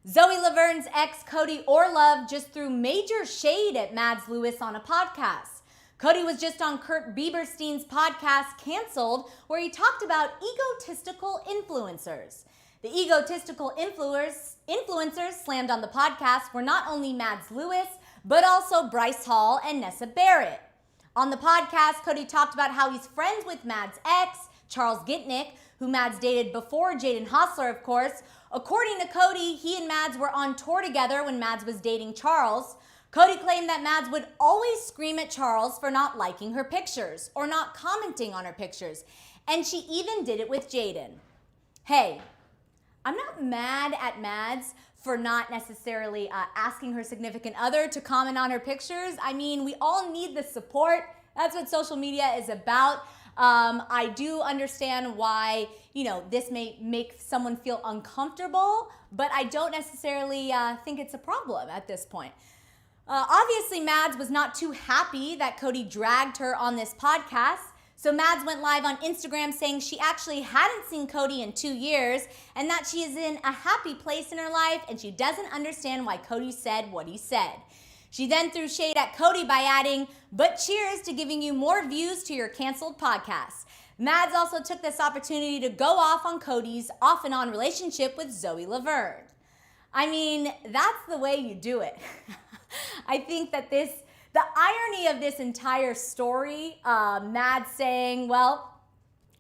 Zoe Laverne's ex, Cody Orlove, just threw major shade at Mads Lewis on a podcast. Cody was just on Kurt Bieberstein's podcast, Canceled, where he talked about egotistical influencers. The egotistical influencers slammed on the podcast were not only Mads Lewis, but also Bryce Hall and Nessa Barrett. On the podcast, Cody talked about how he's friends with Mads' ex, Charles Gitnick, who Mads dated before Jaden Hossler, of course. According to Cody, he and Mads were on tour together when Mads was dating Charles. Cody claimed that Mads would always scream at Charles for not liking her pictures or not commenting on her pictures. And she even did it with Jaden. Hey, I'm not mad at Mads for not necessarily asking her significant other to comment on her pictures. I mean, we all need the support. That's what social media is about. I do understand why, this may make someone feel uncomfortable, but I don't necessarily think it's a problem at this point. Obviously, Mads was not too happy that Cody dragged her on this podcast. So Mads went live on Instagram saying she actually hadn't seen Cody in 2 years and that she is in a happy place in her life and she doesn't understand why Cody said what he said. She then threw shade at Cody by adding, "But cheers to giving you more views to your canceled podcast." Mads also took this opportunity to go off on Cody's off and on relationship with Zoe Laverne. I mean, that's the way you do it. I think that the irony of this entire story, Mads saying, well,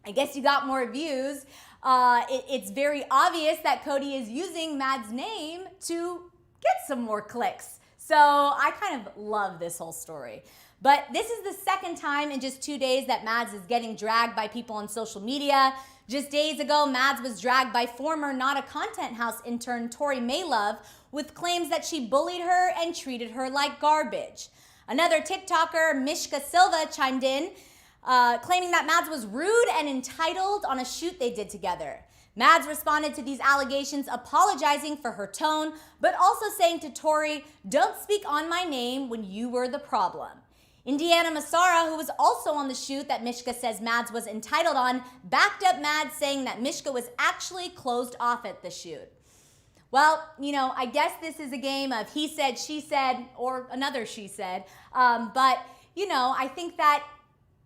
I guess you got more views. It's very obvious that Cody is using Mads' name to get some more clicks. So I kind of love this whole story. But this is the second time in just 2 days that Mads is getting dragged by people on social media. Just days ago, Mads was dragged by former Not a Content House intern Tori Maylove with claims that she bullied her and treated her like garbage. Another TikToker, Mishka Silva, chimed in, claiming that Mads was rude and entitled on a shoot they did together. Mads responded to these allegations, apologizing for her tone, but also saying to Tori, "Don't speak on my name when you were the problem." Indiana Massara, who was also on the shoot that Mishka says Mads was entitled on, backed up Mads, saying that Mishka was actually closed off at the shoot. Well, I guess this is a game of he said, she said, or another she said. But I think that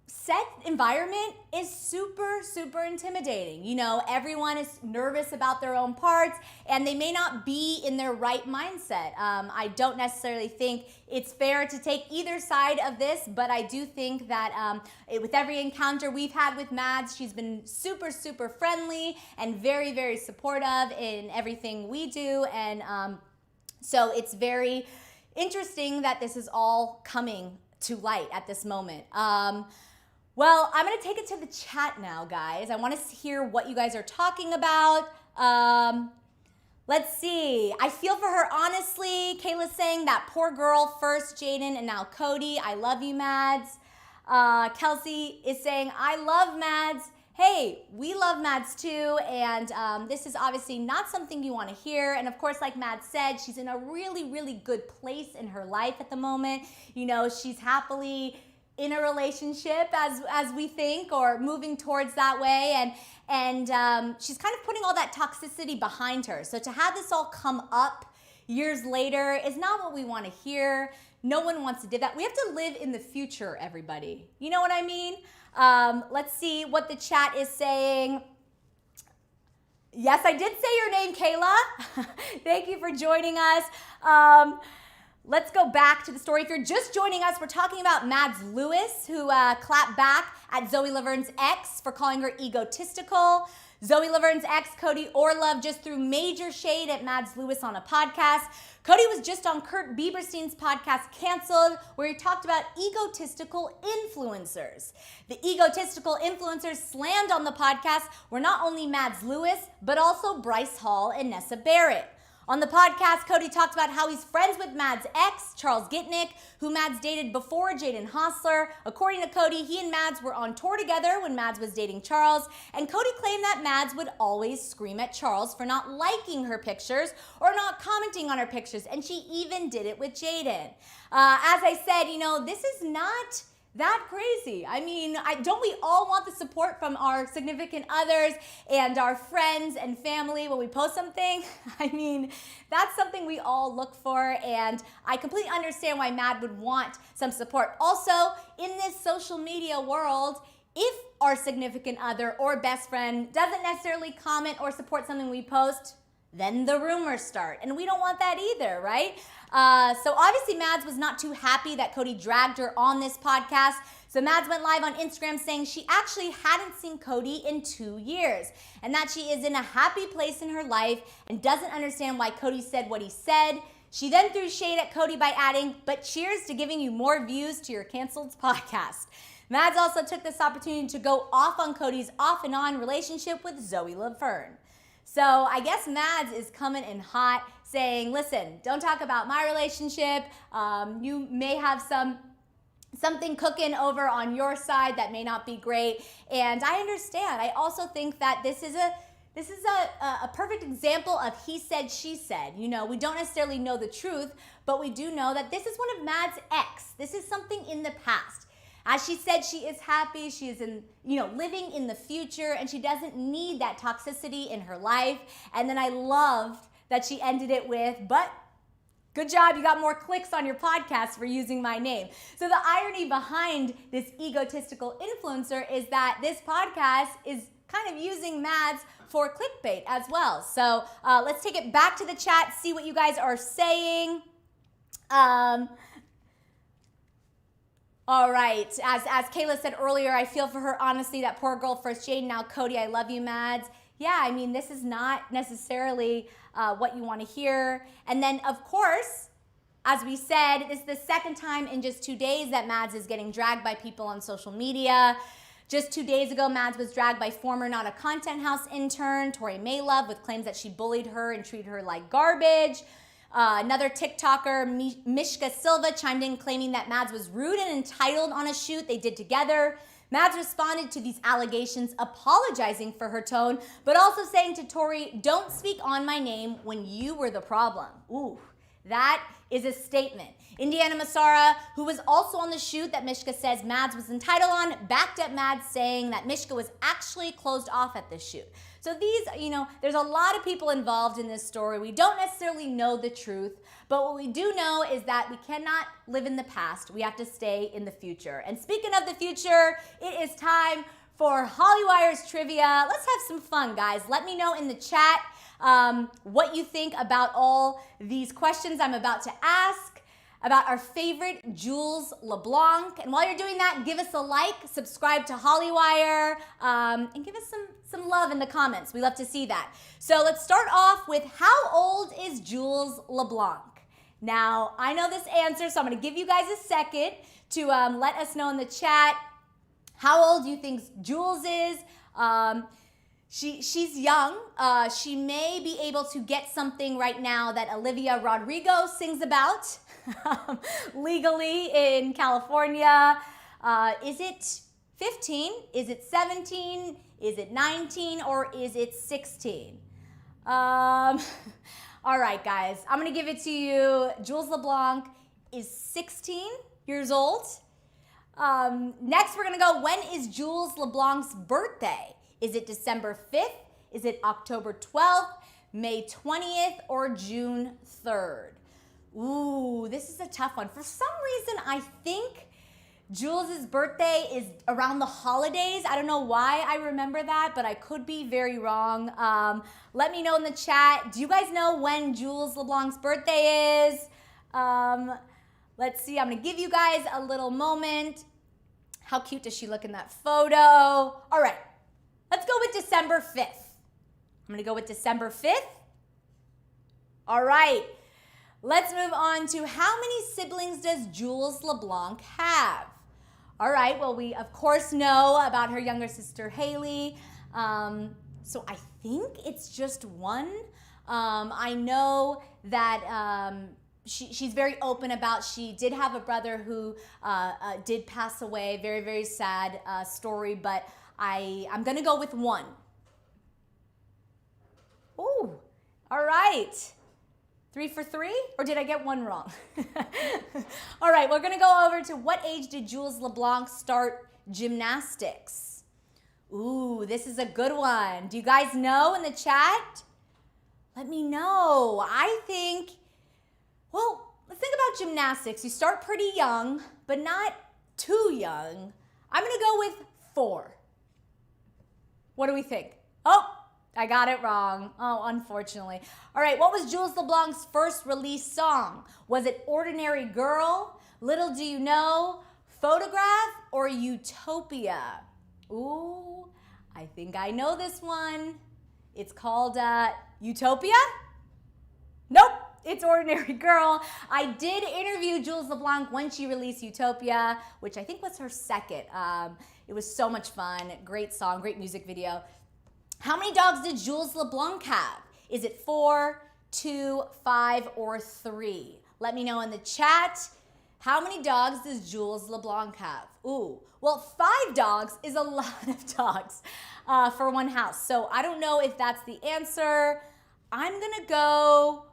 set environment is super, super intimidating. Everyone is nervous about their own parts and they may not be in their right mindset. I don't necessarily think it's fair to take either side of this, but I do think that with every encounter we've had with Mads, she's been super, super friendly and very, very supportive in everything we do. And so it's very interesting that this is all coming to light at this moment. Well, I'm going to take it to the chat now, guys. I want to hear what you guys are talking about. Let's see. I feel for her, honestly. Kayla's saying that poor girl, first Jaden and now Cody. I love you, Mads. Kelsey is saying, I love Mads. Hey, we love Mads too, and this is obviously not something you want to hear. And of course, like Mads said, she's in a really, really good place in her life at the moment. She's happily in a relationship as we think, or moving towards that way, and she's kind of putting all that toxicity behind her. So to have this all come up years later is not what we want to hear. No one wants to do that. We have to live in the future, everybody. You know what I mean? Let's see what the chat is saying. Yes, I did say your name, Kayla. Thank you for joining us. Let's go back to the story. If you're just joining us, we're talking about Mads Lewis, who clapped back at Zoe Laverne's ex for calling her egotistical. Zoe Laverne's ex, Cody Orlove, just threw major shade at Mads Lewis on a podcast. Cody was just on Kurt Bieberstein's podcast, Canceled, where he talked about egotistical influencers. The egotistical influencers slammed on the podcast were not only Mads Lewis, but also Bryce Hall and Nessa Barrett. On the podcast, Cody talked about how he's friends with Mads' ex, Charles Gitnick, who Mads dated before Jaden Hossler. According to Cody, he and Mads were on tour together when Mads was dating Charles, and Cody claimed that Mads would always scream at Charles for not liking her pictures or not commenting on her pictures, and she even did it with Jaden. As I said, this is not that crazy? I mean, don't we all want the support from our significant others and our friends and family when we post something? I mean, that's something we all look for, and I completely understand why Mad would want some support. Also, in this social media world, if our significant other or best friend doesn't necessarily comment or support something we post, then the rumors start, and we don't want that either, right? So obviously Mads was not too happy that Cody dragged her on this podcast. So Mads went live on Instagram saying she actually hadn't seen Cody in 2 years and that she is in a happy place in her life and doesn't understand why Cody said what he said. She then threw shade at Cody by adding, "But cheers to giving you more views to your canceled podcast." Mads also took this opportunity to go off on Cody's off and on relationship with Zoe Laverne. So I guess Mads is coming in hot, saying, listen, don't talk about my relationship. You may have something cooking over on your side that may not be great. And I understand. I also think that this is a perfect example of he said, she said. You know, we don't necessarily know the truth, but we do know that this is one of Mads' ex. This is something in the past. As she said, she is happy, she is living in the future, and she doesn't need that toxicity in her life. And then I loved that she ended it with, "But good job, you got more clicks on your podcast for using my name." So the irony behind this egotistical influencer is that this podcast is kind of using Mads for clickbait as well. So let's take it back to the chat, see what you guys are saying. All right, as Kayla said earlier, I feel for her, honestly, that poor girl, first Jade, now Cody, I love you, Mads. Yeah, I mean, this is not necessarily what you want to hear. And then, of course, as we said, this is the second time in just 2 days that Mads is getting dragged by people on social media. Just 2 days ago, Mads was dragged by former Not a Content House intern, Tori Maylove, with claims that she bullied her and treated her like garbage. Another TikToker, Mishka Silva, chimed in claiming that Mads was rude and entitled on a shoot they did together. Mads responded to these allegations, apologizing for her tone, but also saying to Tori, "Don't speak on my name when you were the problem." Ooh, that is a statement. Indiana Massara, who was also on the shoot that Mishka says Mads was entitled on, backed up Mads, saying that Mishka was actually closed off at the shoot. So these, there's a lot of people involved in this story. We don't necessarily know the truth, but what we do know is that we cannot live in the past. We have to stay in the future. And speaking of the future, it is time for Hollywire's trivia. Let's have some fun, guys. Let me know in the chat what you think about all these questions I'm about to ask, about our favorite Jules Leblanc. And while you're doing that, give us a like, subscribe to Hollywire, and give us some love in the comments. We love to see that. So let's start off with, how old is Jules Leblanc? Now, I know this answer, so I'm gonna give you guys a second to let us know in the chat how old you think Jules is. She's young. She may be able to get something right now that Olivia Rodrigo sings about legally in California. Is it 15? Is it 17? Is it 19? Or is it 16? All right, guys. I'm going to give it to you. Jules Leblanc is 16 years old. Next, we're going to go, when is Jules Leblanc's birthday? Is it December 5th? Is it October 12th, May 20th, or June 3rd? Ooh, this is a tough one. For some reason, I think Jules' birthday is around the holidays. I don't know why I remember that, but I could be very wrong. Let me know in the chat. Do you guys know when Jules Leblanc's birthday is? Let's see. I'm going to give you guys a little moment. How cute does she look in that photo? All right. Let's go with December 5th. I'm going to go with December 5th. All right. Let's move on to, how many siblings does Jules Leblanc have? All right. Well, we, of course, know about her younger sister, Haley. So I think it's just one. I know that she's very open about, she did have a brother who did pass away. Very, very sad story, but I'm going to go with one. Ooh, all right. 3 for 3? Or did I get one wrong? All right, we're gonna go over to what age did Jules Leblanc start gymnastics? Ooh, this is a good one. Do you guys know in the chat? Let me know. I think, well, let's think about gymnastics. You start pretty young, but not too young. I'm gonna go with 4. What do we think? Oh, I got it wrong. Oh, unfortunately. All right, what was Jules Leblanc's first released song? Was it Ordinary Girl, Little Do You Know, Photograph, or Utopia? Ooh, I think I know this one. It's called Utopia? Nope, it's Ordinary Girl. I did interview Jules Leblanc when she released Utopia, which I think was her second. It was so much fun. Great song, great music video. How many dogs did Jules Leblanc have? Is it 4, 2, 5, or 3? Let me know in the chat. How many dogs does Jules Leblanc have? Ooh, well, 5 dogs is a lot of dogs for one house. So I don't know if that's the answer. I'm gonna go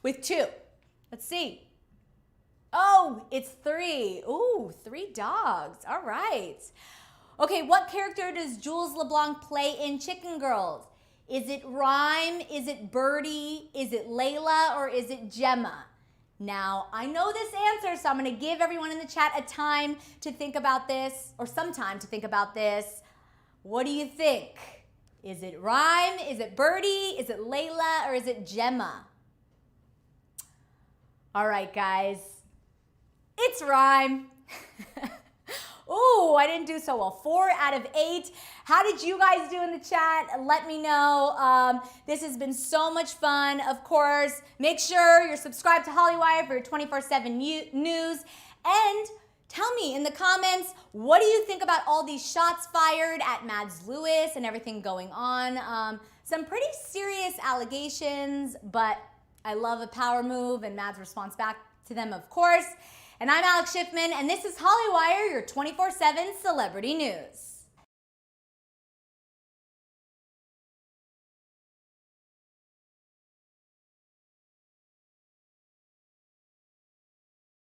with 2. Let's see. Oh, it's 3. Ooh, 3 dogs. All right. Okay, what character does Jules Leblanc play in Chicken Girls? Is it Rhyme? Is it Birdie? Is it Layla? Or is it Gemma? Now, I know this answer, so I'm gonna give everyone in the chat a time to think about this, or some time to think about this. What do you think? Is it Rhyme? Is it Birdie? Is it Layla? Or is it Gemma? All right, guys. It's Rhyme. Ooh, I didn't do so well. 4 out of 8. How did you guys do in the chat? Let me know. This has been so much fun. Of course, make sure you're subscribed to Hollywire for your 24/7 news. And tell me in the comments, what do you think about all these shots fired at Mads Lewis and everything going on? Some pretty serious allegations, but I love a power move and Mads' response back to them, of course. And I'm Alex Schiffman, and this is Hollywire, your 24/7 celebrity news.